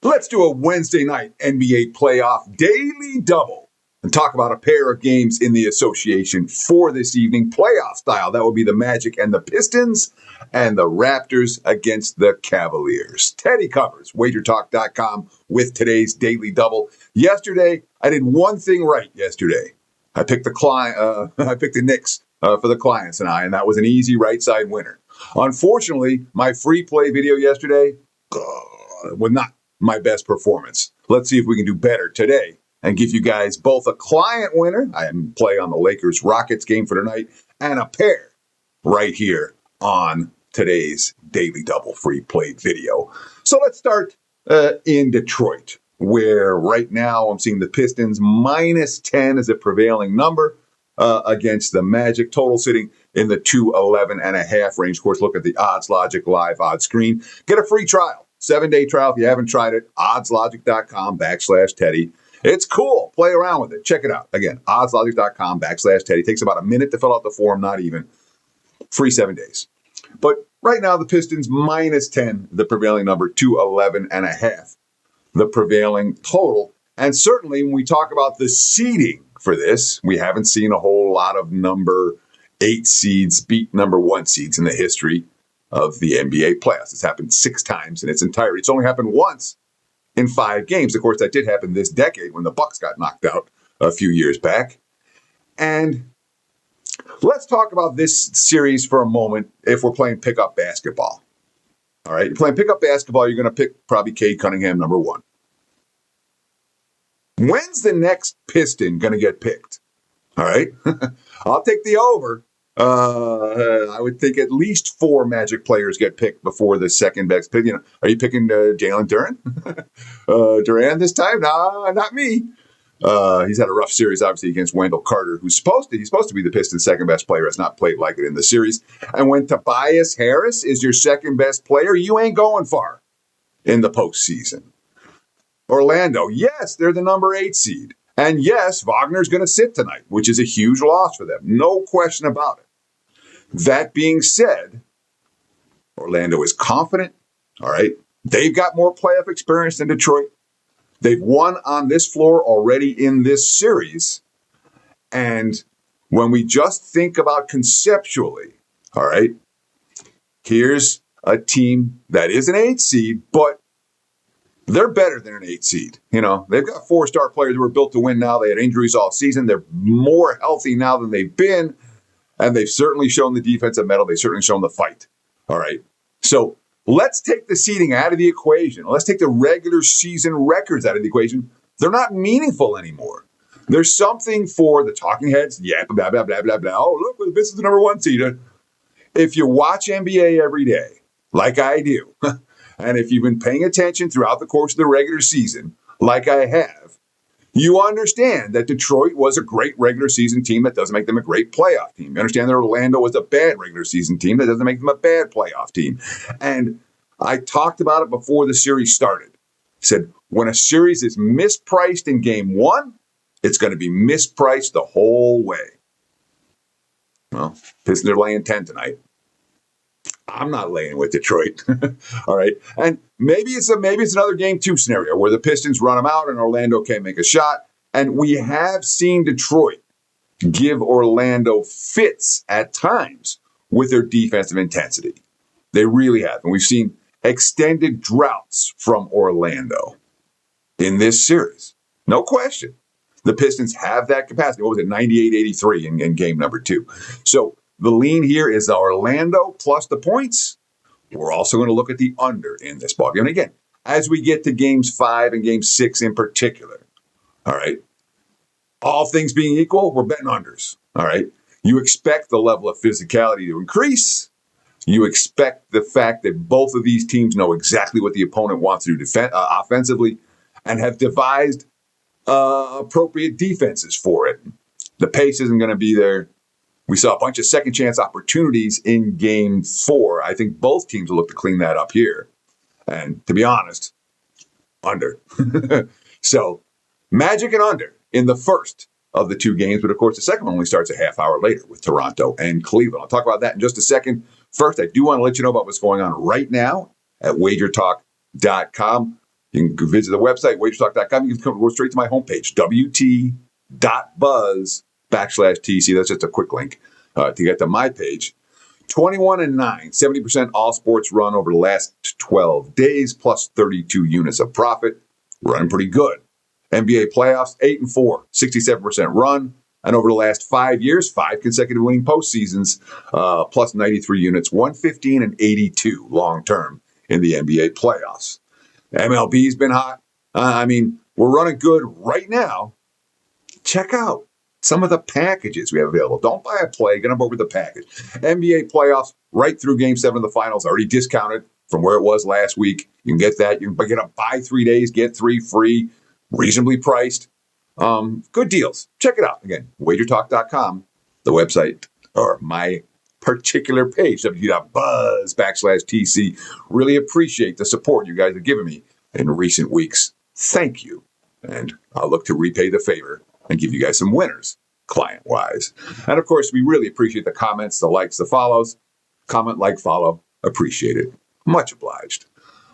Let's do a Wednesday night NBA playoff daily double and talk about a pair of games in the association for this evening, playoff style. That would be the Magic and the Pistons and the Raptors against the Cavaliers. Teddy covers WagerTalk.com with today's daily double. Yesterday, I did one thing right yesterday. I picked the Knicks for the clients and that was an easy right side winner. Unfortunately, my free play video yesterday was not my best performance. Let's see if we can do better today and give you guys both a client winner, I am play on the Lakers-Rockets game for tonight, and a pair right here on today's Daily Double free play video. So let's start in Detroit, where right now I'm seeing the Pistons -10 as a prevailing number against the Magic, total sitting in the 211.5 range. Of course, look at the Odds Logic live odds screen. Get a free trial. 7-day trial if you haven't tried it. oddslogic.com/Teddy. It's cool. Play around with it. Check it out. Again, oddslogic.com/Teddy. Takes about a minute to fill out the form, not even. Free 7 days. But right now, the Pistons -10, the prevailing number, 211.5, the prevailing total. And certainly when we talk about the seeding for this, we haven't seen a whole lot of number 8 seeds beat number 1 seeds in the history of the NBA playoffs. It's happened 6 times in its entirety. It's only happened once in 5 games. Of course, that did happen this decade when the Bucks got knocked out a few years back. And let's talk about this series for a moment if we're playing pickup basketball. All right, you're playing pickup basketball, you're going to pick probably Cade Cunningham, number 1. When's the next Piston going to get picked? All right, I'll take the over. I would think at least 4 Magic players get picked before the second best pick. Are you picking Jalen Duran? Duran this time? Nah, not me. He's had a rough series, obviously, against Wendell Carter, he's supposed to be the Pistons' second best player, has not played like it in the series. And when Tobias Harris is your second best player, you ain't going far in the postseason. Orlando, yes, they're the number 8 seed. And yes, Wagner's going to sit tonight, which is a huge loss for them. No question about it. That being said, Orlando is confident. All right. They've got more playoff experience than Detroit. They've won on this floor already in this series. And when we just think about conceptually, all right, here's a team that is an 8 seed, but they're better than an 8 seed. They've got 4-star players who are built to win now. They had injuries all season. They're more healthy now than they've been. And they've certainly shown the defensive mettle. They've certainly shown the fight. All right. So let's take the seeding out of the equation. Let's take the regular season records out of the equation. They're not meaningful anymore. There's something for the talking heads. Yeah, blah, blah, blah, blah, blah. Oh, look, this is the number 1 seed. If you watch NBA every day, like I do, and if you've been paying attention throughout the course of the regular season, like I have, you understand that Detroit was a great regular season team. That doesn't make them a great playoff team. You understand that Orlando was a bad regular season team. That doesn't make them a bad playoff team. And I talked about it before the series started. I said, when a series is mispriced in game 1, it's going to be mispriced the whole way. Well, Pistons are laying 10 tonight. I'm not laying with Detroit. All right. And maybe it's another game 2 scenario where the Pistons run them out and Orlando can't make a shot. And we have seen Detroit give Orlando fits at times with their defensive intensity. They really have. And we've seen extended droughts from Orlando in this series. No question. The Pistons have that capacity. What was it? 98-83 in game number 2. So the lean here is Orlando plus the points. We're also going to look at the under in this ballgame. And again, as we get to games 5 and game 6 in particular, all right, all things being equal, we're betting unders. All right. You expect the level of physicality to increase. You expect the fact that both of these teams know exactly what the opponent wants to do offensively and have devised appropriate defenses for it. The pace isn't going to be there. We saw a bunch of second chance opportunities in game 4. I think both teams will look to clean that up here. And to be honest, under. So Magic and under in the first of the 2 games. But of course, the second one only starts a half hour later with Toronto and Cleveland. I'll talk about that in just a second. First, I do want to let you know about what's going on right now at WagerTalk.com. You can visit the website, WagerTalk.com. You can go straight to my homepage, wt.buzz/TC. That's just a quick link to get to my page. 21-9, 70% all sports run over the last 12 days, plus 32 units of profit. Running pretty good. NBA playoffs, 8-4, 67% run. And over the last 5 years, 5 consecutive winning postseasons, plus 93 units, 115 and 82 long-term in the NBA playoffs. MLB's been hot. We're running good right now. Check out some of the packages we have available. Don't buy a play, get on board with the package. NBA playoffs right through Game 7 of the finals, already discounted from where it was last week. You can get that. You can get a buy 3 days, get 3 free, reasonably priced. Good deals. Check it out. Again, WagerTalk.com, the website, or my particular page, www.buzz/TC. Really appreciate the support you guys have given me in recent weeks. Thank you. And I'll look to repay the favor and give you guys some winners, client-wise. And, of course, we really appreciate the comments, the likes, the follows. Comment, like, follow. Appreciate it. Much obliged.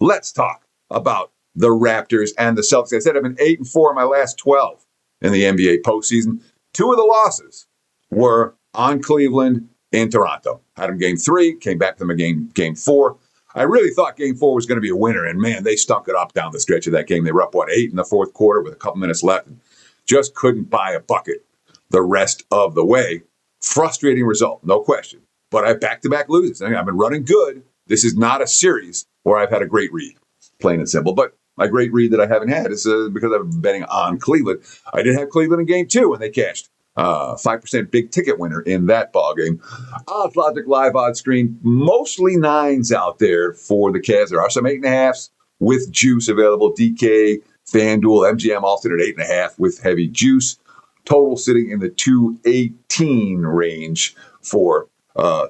Let's talk about the Raptors and the Celtics. I said I've been 8-4 in my last 12 in the NBA postseason. 2 of the losses were on Cleveland in Toronto. Had them game 3, came back to them in game 4. I really thought game 4 was going to be a winner, and man, they stunk it up down the stretch of that game. They were up, 8 in the fourth quarter with a couple minutes left, and just couldn't buy a bucket the rest of the way. Frustrating result, no question. But I have back-to-back loses. I've been running good. This is not a series where I've had a great read, plain and simple. But my great read that I haven't had is because I've been betting on Cleveland. I did have Cleveland in game 2, and they cashed. 5% big ticket winner in that ball game. Odds Logic live odds screen, mostly 9s out there for the Cavs. There are some 8.5s with juice available. DK, FanDuel, MGM all sit at 8.5 with heavy juice. Total sitting in the 218 range for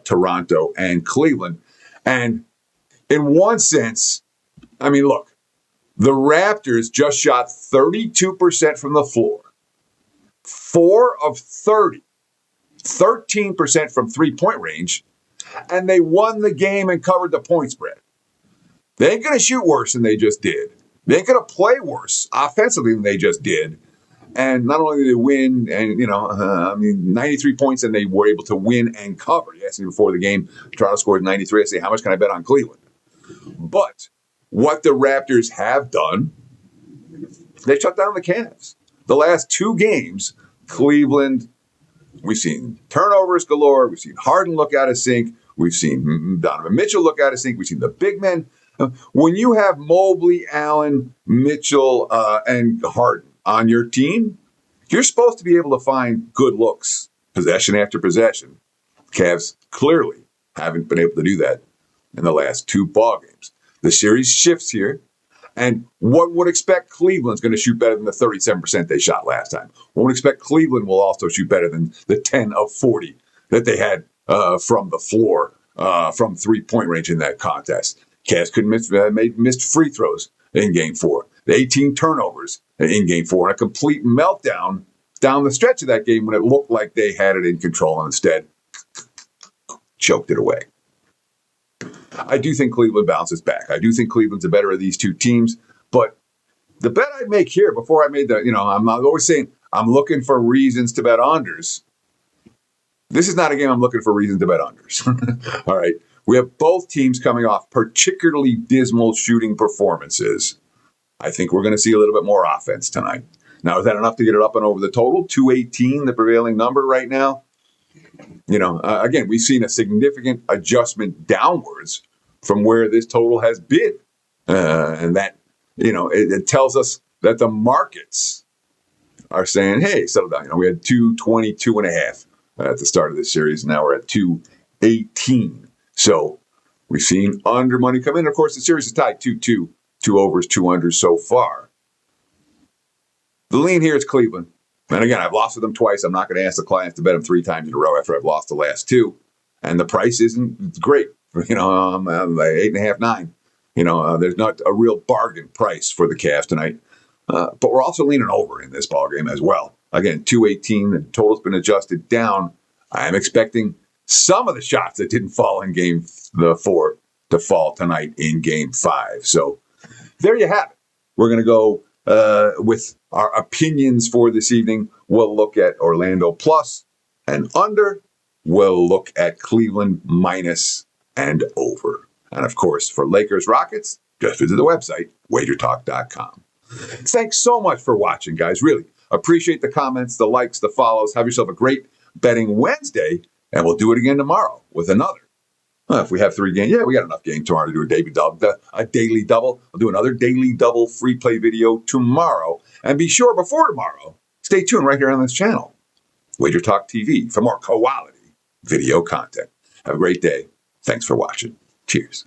Toronto and Cleveland. And in one sense, look, the Raptors just shot 32% from the floor. 4 of 30, 13% from three-point range, and they won the game and covered the point spread. They ain't going to shoot worse than they just did. They ain't going to play worse offensively than they just did. And not only did they win, and 93 points, and they were able to win and cover. You asked me before the game, Toronto scored 93. I say, how much can I bet on Cleveland? But what the Raptors have done, they shut down the Cavs. The last 2 games, Cleveland, we've seen turnovers galore. We've seen Harden look out of sync. We've seen Donovan Mitchell look out of sync. We've seen the big men. When you have Mobley, Allen, Mitchell, and Harden on your team, you're supposed to be able to find good looks, possession after possession. Cavs clearly haven't been able to do that in the last 2 ball games. The series shifts here. And one would expect Cleveland's going to shoot better than the 37% they shot last time. One would expect Cleveland will also shoot better than the 10 of 40 that they had from the floor, from three-point range in that contest. Cavs couldn't missed free throws in Game 4. The 18 turnovers in Game 4, and a complete meltdown down the stretch of that game when it looked like they had it in control, and instead choked it away. I do think Cleveland bounces back. I do think Cleveland's the better of these 2 teams. But the bet I make here, before I made I'm always saying I'm looking for reasons to bet unders. This is not a game I'm looking for reasons to bet unders. All right. We have both teams coming off particularly dismal shooting performances. I think we're going to see a little bit more offense tonight. Now, is that enough to get it up and over the total? 218, the prevailing number right now. Again, we've seen a significant adjustment downwards from where this total has been. And that, it tells us that the markets are saying, hey, settle down. We had 222.5 at the start of this series. Now we're at 218. So we've seen under money come in. Of course, the series is tied 2-2, 2 overs, 2 unders so far. The lean here is Cleveland. And again, I've lost to them twice. I'm not going to ask the clients to bet them 3 times in a row after I've lost the last 2. And the price isn't great. I'm like 8.5, 9. There's not a real bargain price for the Cavs tonight. But we're also leaning over in this ballgame as well. Again, 218. The total's been adjusted down. I am expecting some of the shots that didn't fall in Game 4 to fall tonight in Game 5. So there you have it. we're going to go with our opinions for this evening. We'll look at Orlando plus and under. We'll look at Cleveland minus and over. And of course, for Lakers Rockets, just visit the website, WagerTalk.com. Thanks so much for watching, guys. Really appreciate the comments, the likes, the follows. Have yourself a great betting Wednesday, and we'll do it again tomorrow with another. If we have 3 games, we got enough game tomorrow to do a daily double. I'll do another daily double free play video tomorrow. And be sure before tomorrow, stay tuned right here on this channel, WagerTalk TV, for more quality video content. Have a great day. Thanks for watching. Cheers.